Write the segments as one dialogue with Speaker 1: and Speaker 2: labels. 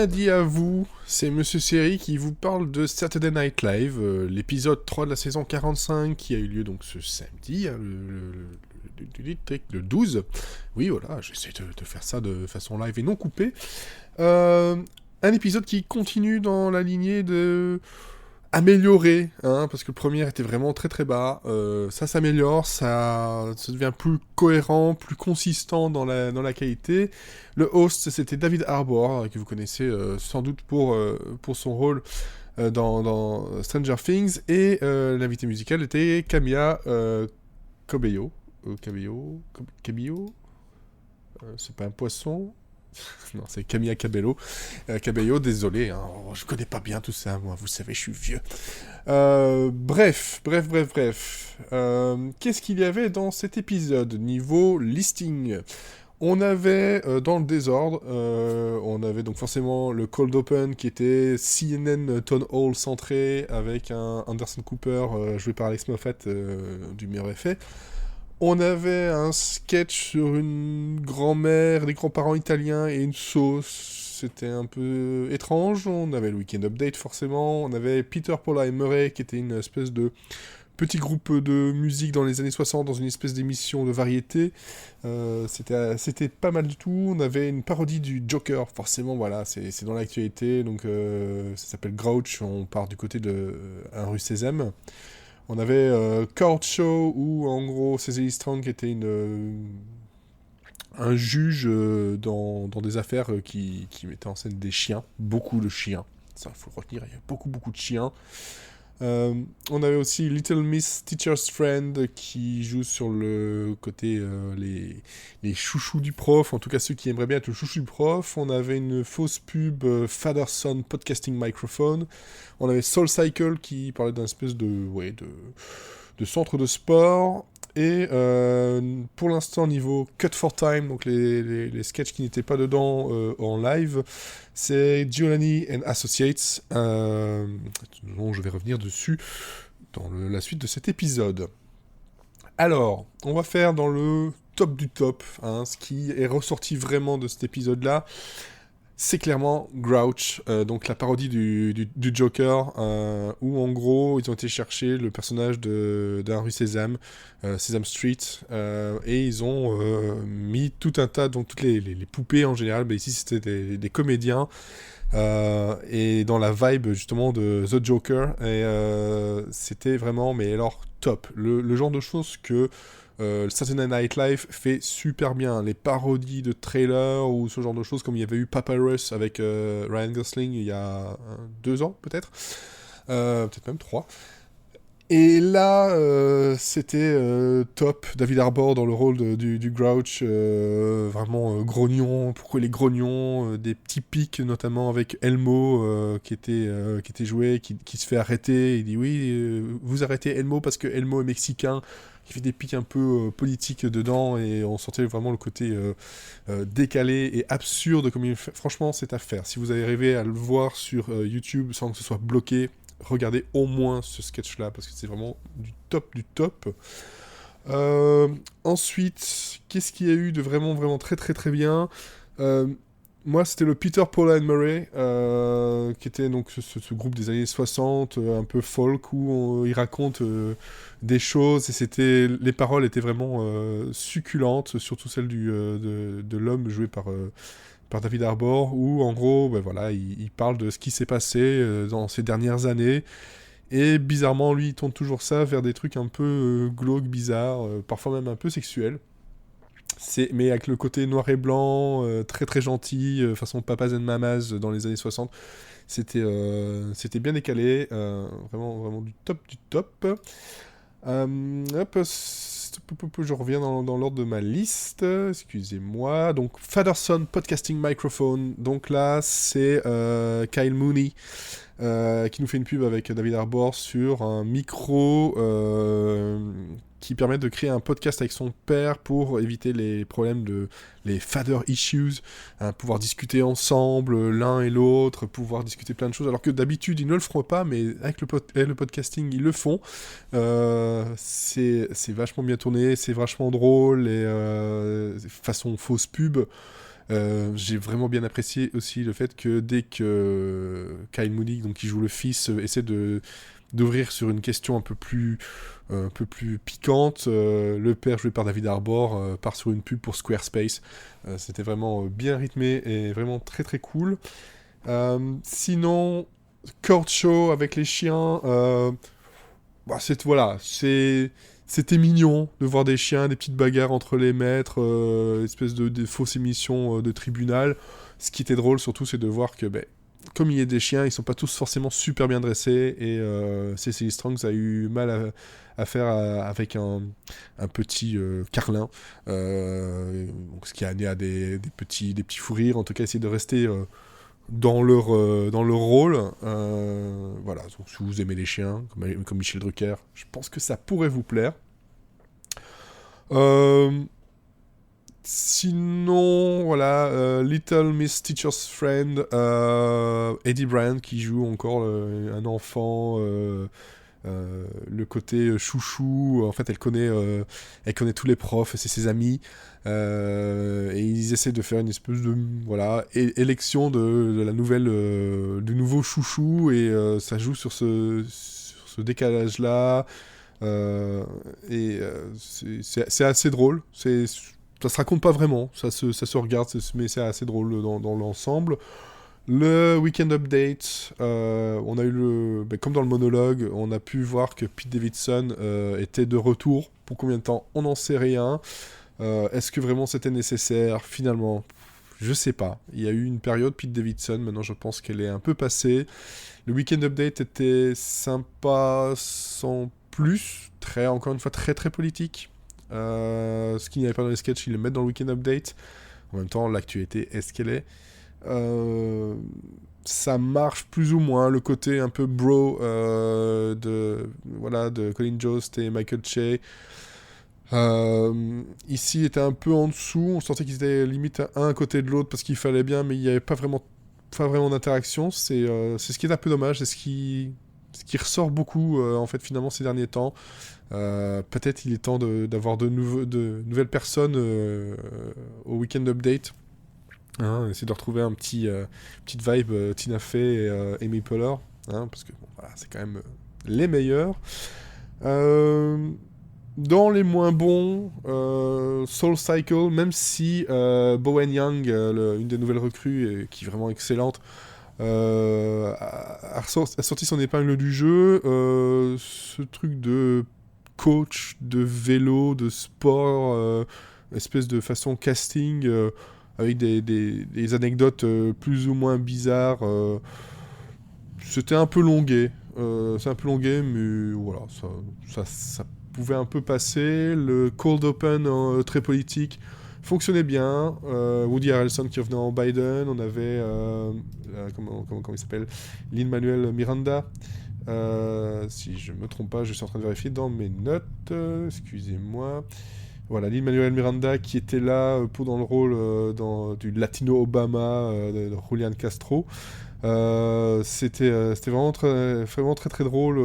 Speaker 1: lundi à vous, c'est Monsieur Seri qui vous parle de Saturday Night Live, l'épisode 3 de la saison 45 qui a eu lieu donc ce samedi, hein, le 12. Oui, voilà, j'essaie de faire ça de façon live et non coupée. Un épisode qui continue dans la lignée de améliorer, hein, parce que le premier était vraiment très très bas. Ça s'améliore, ça devient plus cohérent, plus consistant dans la qualité. Le host, c'était David Harbour, que vous connaissez sans doute pour son rôle dans Stranger Things, et l'invité musical était Camilla Cabello. Cabello. C'est pas un poisson. Non, c'est Camilla Cabello. Cabello, désolé, hein, je connais pas bien tout ça, moi, vous savez, je suis vieux. Bref. Qu'est-ce qu'il y avait dans cet épisode niveau listing? On avait, dans le désordre, on avait donc forcément le cold open qui était CNN Town Hall centré avec un Anderson Cooper joué par Alex Moffat du meilleur effet. On avait un sketch sur une grand-mère, des grands-parents italiens et une sauce. C'était un peu étrange. On avait le Weekend Update, forcément. On avait Peter, Paula et Murray, qui était une espèce de petit groupe de musique dans les années 60, dans une espèce d'émission de variété. C'était pas mal du tout. On avait une parodie du Joker, forcément, voilà, c'est dans l'actualité. Donc, ça s'appelle Grouch. On part du côté de 1 rue Sésame. On avait Court Show, où en gros Cecily Strong était un juge dans des affaires qui mettait en scène des chiens, beaucoup de chiens, ça faut le retenir, il y a beaucoup de chiens. On avait aussi Little Miss Teacher's Friend qui joue sur le côté les chouchous du prof, en tout cas ceux qui aimeraient bien être le chouchou du prof. On avait une fausse pub Father Son Podcasting Microphone. On avait Soul Cycle qui parlait d'un espèce de centre de sport. Et pour l'instant, niveau Cut for Time, donc les sketchs qui n'étaient pas dedans en live, c'est Giuliani and Associates, dont je vais revenir dessus dans la suite de cet épisode. Alors, on va faire dans le top du top, hein, ce qui est ressorti vraiment de cet épisode-là. C'est clairement Grouch, donc la parodie du Joker, où en gros ils ont été chercher le personnage d'un rue Sésame, Sesame Street, et ils ont mis tout un tas, donc toutes les poupées en général, ici c'était des comédiens, et dans la vibe justement de The Joker, et c'était vraiment, mais alors top, le genre de choses que Saturday Night Live fait super bien. Les parodies de trailers ou ce genre de choses, comme il y avait eu Papyrus avec Ryan Gosling il y a 2 ans peut-être, peut-être même 3. Et là, c'était top. David Harbour dans le rôle du Grouch, vraiment grognon. Pourquoi les grognons, des petits pics, notamment avec Elmo qui était joué, qui se fait arrêter. Il dit oui, vous arrêtez Elmo parce que Elmo est mexicain. Il fait des pics un peu politiques dedans, et on sentait vraiment le côté décalé et absurde comme il fait. Franchement, c'est à faire. Si vous avez rêvé à le voir sur YouTube sans que ce soit bloqué, regardez au moins ce sketch-là, parce que c'est vraiment du top du top. Ensuite, qu'est-ce qu'il y a eu de vraiment très bien? Moi, c'était le Peter, Paula and Murray, qui était donc ce groupe des années 60, un peu folk, où ils racontent des choses, et les paroles étaient vraiment succulentes, surtout celle de l'homme joué par David Harbour, où en gros, voilà, il parle de ce qui s'est passé dans ces dernières années, et bizarrement, lui, il tourne toujours ça vers des trucs un peu glauques, bizarres, parfois même un peu sexuels. Mais avec le côté noir et blanc, très gentil, façon Papas and Mamas dans les années 60. C'était bien décalé, vraiment du top du top. Je reviens dans l'ordre de ma liste, excusez-moi. Donc, Father-Son Podcasting Microphone. Donc là, c'est Kyle Mooney qui nous fait une pub avec David Harbour sur un micro qui permet de créer un podcast avec son père pour éviter les problèmes les father issues, hein, pouvoir discuter ensemble l'un et l'autre, pouvoir discuter plein de choses, alors que d'habitude ils ne le feront pas, mais avec le podcasting ils le font. C'est vachement bien tourné, c'est vachement drôle, et façon fausse pub. J'ai vraiment bien apprécié aussi le fait que dès que Kyle Mooney, donc qui joue le fils, essaie d'ouvrir sur une question un peu plus piquante, le père joué par David Harbour part sur une pub pour Squarespace. C'était vraiment bien rythmé et vraiment très très cool. Sinon, Court Show avec les chiens, c'était mignon de voir des chiens, des petites bagarres entre les maîtres, espèce de fausses émissions de tribunal. Ce qui était drôle surtout, c'est de voir que, comme il y a des chiens, ils sont pas tous forcément super bien dressés, et Cecily Strong a eu mal à faire avec un petit carlin, donc ce qui a amené à des petits fous rires, en tout cas essayer de rester dans leur rôle. Voilà, donc si vous aimez les chiens, comme Michel Drucker, je pense que ça pourrait vous plaire. Euh, Sinon, voilà, Little Miss Teacher's Friend, Eddie Brand qui joue encore un enfant, le côté chouchou. En fait, elle connaît tous les profs, c'est ses amis, et ils essaient de faire une espèce de élection de la nouvelle, du nouveau chouchou, et ça joue sur ce décalage-là. C'est assez drôle. Ça se raconte pas vraiment, ça se regarde, mais c'est assez drôle dans l'ensemble. Le Weekend Update, on a eu comme dans le monologue, on a pu voir que Pete Davidson était de retour. Pour combien de temps? On n'en sait rien. Est-ce que vraiment c'était nécessaire? Finalement, je sais pas. Il y a eu une période Pete Davidson, maintenant je pense qu'elle est un peu passée. Le Weekend Update était sympa sans plus, encore une fois très très politique. Ce qu'il n'y avait pas dans les sketchs, ils le mettent dans le Weekend Update. En même temps, l'actualité est ce qu'elle est. Ça marche plus ou moins, le côté un peu bro de Colin Jost et Michael Che. Ici était un peu en dessous, on sentait qu'ils étaient limite à un côté de l'autre parce qu'il fallait bien, mais il n'y avait pas vraiment d'interaction. C'est ce qui est un peu dommage, c'est ce qui ressort beaucoup en fait finalement ces derniers temps. Peut-être il est temps d'avoir de nouvelles personnes au Weekend Update. Essayer de retrouver petite vibe Tina Fey et Amy Poehler, parce que voilà, c'est quand même les meilleurs. Dans les moins bons, Soul Cycle, même si Bowen Yang, une des nouvelles recrues, qui est vraiment excellente, a sorti son épingle du jeu. Ce truc de coach, de vélo, de sport, espèce de façon casting, avec des anecdotes plus ou moins bizarres. C'était un peu longué. C'est un peu longué, mais voilà, ça pouvait un peu passer. Le cold open très politique fonctionnait bien. Woody Harrelson qui revenait en Biden. On avait, comment il s'appelle, Lin-Manuel Miranda. Si je me trompe pas, je suis en train de vérifier dans mes notes. Excusez-moi. Voilà, Lin-Manuel Miranda qui était là dans le rôle du Latino Obama de Julian Castro. C'était vraiment très très drôle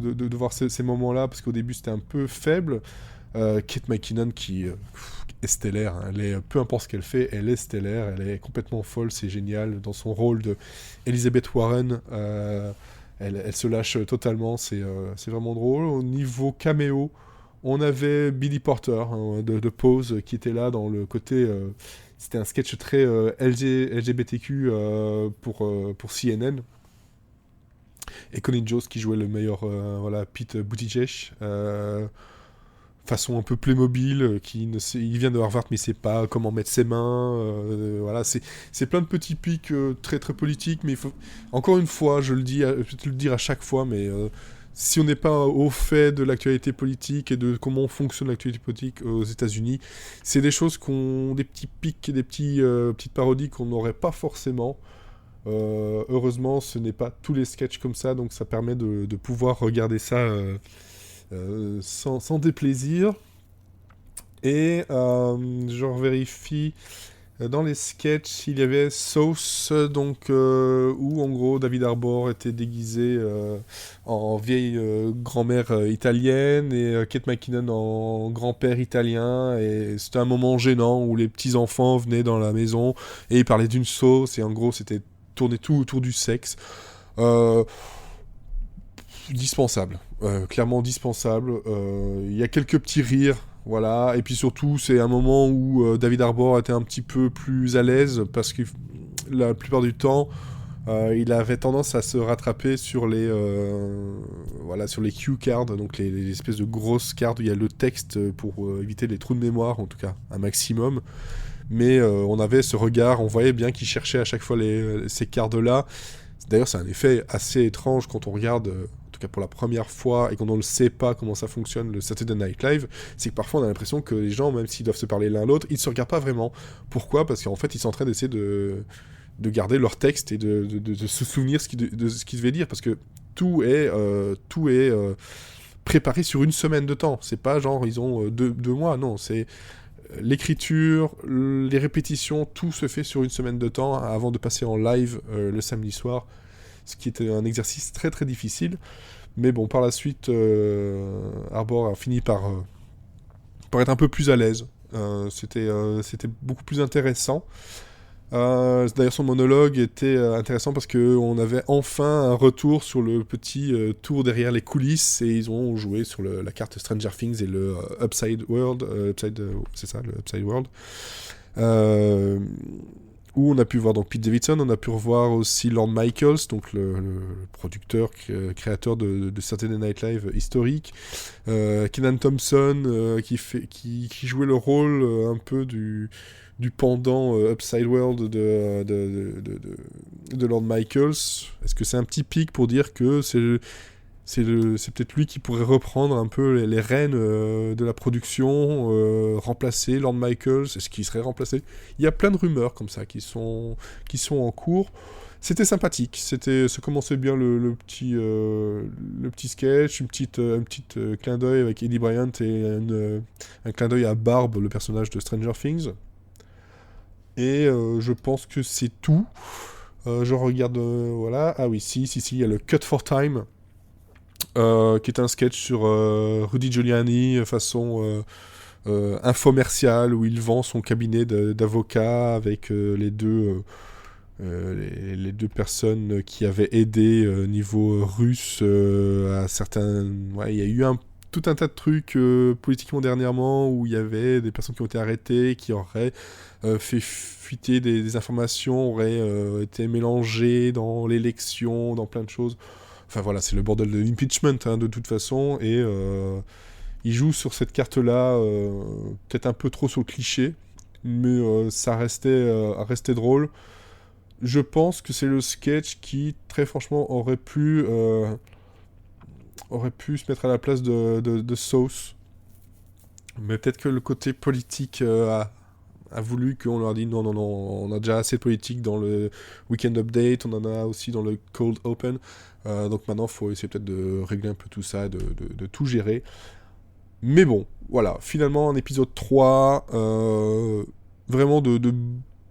Speaker 1: de voir ces moments-là, parce qu'au début c'était un peu faible. Kate McKinnon qui est stellaire, peu importe ce qu'elle fait, elle est stellaire, elle est complètement folle, c'est génial. Dans son rôle de Elizabeth Warren, elle se lâche totalement, c'est vraiment drôle. Au niveau caméo, on avait Billy Porter de Pose qui était là dans le côté... c'était un sketch très LGBTQ pour CNN. Et Colin Jost qui jouait le meilleur Pete Buttigieg. Façon un peu Playmobil, il vient de Harvard mais il sait pas comment mettre ses mains. Voilà, c'est plein de petits pics très très politiques, mais encore une fois, je vais te le dire à chaque fois, mais... si on n'est pas au fait de l'actualité politique et de comment fonctionne l'actualité politique aux États-Unis, c'est des choses des petits pics, des petites parodies qu'on n'aurait pas forcément. Heureusement, ce n'est pas tous les sketchs comme ça, donc ça permet de pouvoir regarder ça sans déplaisir. Et je vérifie Dans les sketchs, il y avait Sauce, donc, où en gros David Harbour était déguisé en vieille grand-mère italienne et Kate McKinnon en grand-père italien. Et c'était un moment gênant où les petits-enfants venaient dans la maison et ils parlaient d'une sauce. Et en gros, c'était tourné tout autour du sexe. Euh, Dispensable. Clairement dispensable. Il y a quelques petits rires. Voilà, et puis surtout, c'est un moment où David Harbour était un petit peu plus à l'aise parce que la plupart du temps, il avait tendance à se rattraper sur voilà, sur les cue cards, donc les espèces de grosses cartes où il y a le texte pour éviter les trous de mémoire, en tout cas un maximum. Mais on avait ce regard, on voyait bien qu'il cherchait à chaque fois ces cartes-là. D'ailleurs, c'est un effet assez étrange quand on regarde, en tout cas pour la première fois, et quand on ne sait pas comment ça fonctionne, le Saturday Night Live, c'est que parfois on a l'impression que les gens, même s'ils doivent se parler l'un l'autre, ils ne se regardent pas vraiment. Pourquoi ? Parce qu'en fait, ils sont en train d'essayer de garder leur texte et de se souvenir de ce qu'ils devaient dire, parce que tout est préparé sur une semaine de temps. C'est pas genre, ils ont 2 mois, non, c'est l'écriture, les répétitions, tout se fait sur une semaine de temps avant de passer en live le samedi soir, ce qui était un exercice très très difficile. Mais bon, par la suite, Harbour a fini par être un peu plus à l'aise. C'était beaucoup plus intéressant. D'ailleurs, son monologue était intéressant parce qu'on avait enfin un retour sur le petit tour derrière les coulisses et ils ont joué sur la carte Stranger Things et le Upside World, c'est ça, le Upside World, où on a pu voir donc Pete Davidson, on a pu revoir aussi Lorne Michaels, donc le producteur, créateur de Saturday Night Live historique, Kenan Thompson qui jouait le rôle un peu du pendant Upside World de Lorne Michaels. Est-ce que c'est un petit pic pour dire que c'est peut-être lui qui pourrait reprendre un peu les rênes de la production, remplacer Lorne Michaels? Est-ce qu'il serait remplacé? Il y a plein de rumeurs comme ça qui sont en cours. C'était sympathique, ça commençait bien le petit sketch, un petit clin d'œil avec Eddie Bryant et un clin d'œil à Barb, le personnage de Stranger Things. Et je pense que c'est tout. Je regarde, voilà. Ah oui, si, il y a le Cut for Time, qui est un sketch sur Rudy Giuliani, façon infomerciale, où il vend son cabinet d'avocat avec les deux personnes qui avaient aidé niveau russe à certains... Ouais, il y a eu tout un tas de trucs politiquement dernièrement où il y avait des personnes qui ont été arrêtées, qui auraient fait fuiter des informations, auraient été mélangées dans l'élection, dans plein de choses. Enfin voilà, c'est le bordel de l'impeachment hein, de toute façon, et il joue sur cette carte-là, peut-être un peu trop sur le cliché, mais ça restait drôle. Je pense que c'est le sketch qui, très franchement, aurait pu se mettre à la place de Sauce. Mais peut-être que le côté politique a voulu qu'on leur dise non, on a déjà assez de politique dans le Weekend Update, on en a aussi dans le Cold Open. Donc maintenant, il faut essayer peut-être de régler un peu tout ça, de tout gérer. Mais bon, voilà, finalement, un épisode 3, vraiment de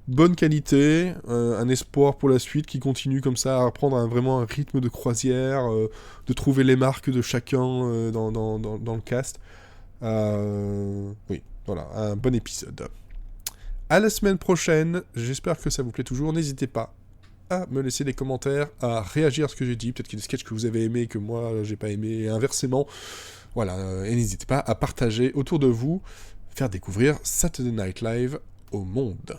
Speaker 1: bonne qualité, un espoir pour la suite qui continue comme ça à prendre vraiment un rythme de croisière, de trouver les marques de chacun dans le cast. Oui, voilà, un bon épisode. À la semaine prochaine, j'espère que ça vous plaît toujours. N'hésitez pas à me laisser des commentaires, à réagir à ce que j'ai dit. Peut-être qu'il y a des sketchs que vous avez aimés et que moi j'ai pas aimé, et inversement. Voilà, et n'hésitez pas à partager autour de vous, faire découvrir Saturday Night Live au monde.